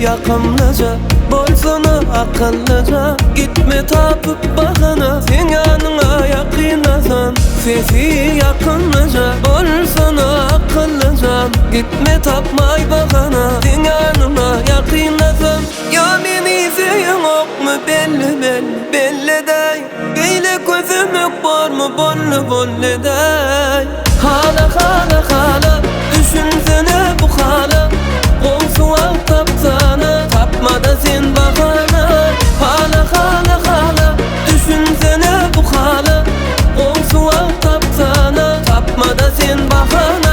Yakınlıca, bolsana akıllıca, gitme tapıp bakana, sen yanına yakınlasan. Sesi yakınlıca, bolsana akıllıca, gitme tapmay bakana, sen yanına yakınlasan. Ya beni seyin ok mu belli belli belli dey, geyle gözüm yok var mı bolli bolli dey. Hala hala hala, düşünsene bu hala, olsu al tapsana, tapmada sen bakana. Hala hala hala, düşünsene bu hala, olsu al tapsana, tapmada sen bakana.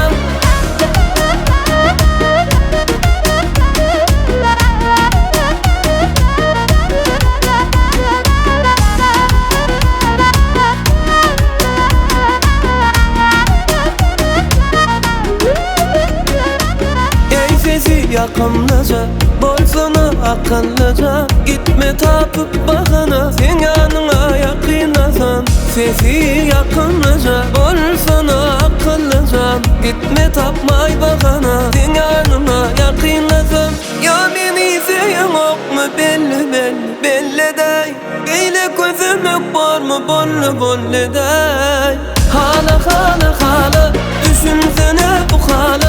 Yakınlıca, bolsana akıllıca, gitme tapıp bakana, sen yanına yakınlasan. Sesi yakınlıca, bolsana akıllıca, gitme tapmay bakana, sen yanına yakınlasan. Ya beni seyin ok mu belli belli belli dey, geyle gözüm yok var mı bolli bolli dey. Hala hala hala, düşünsene bu hala,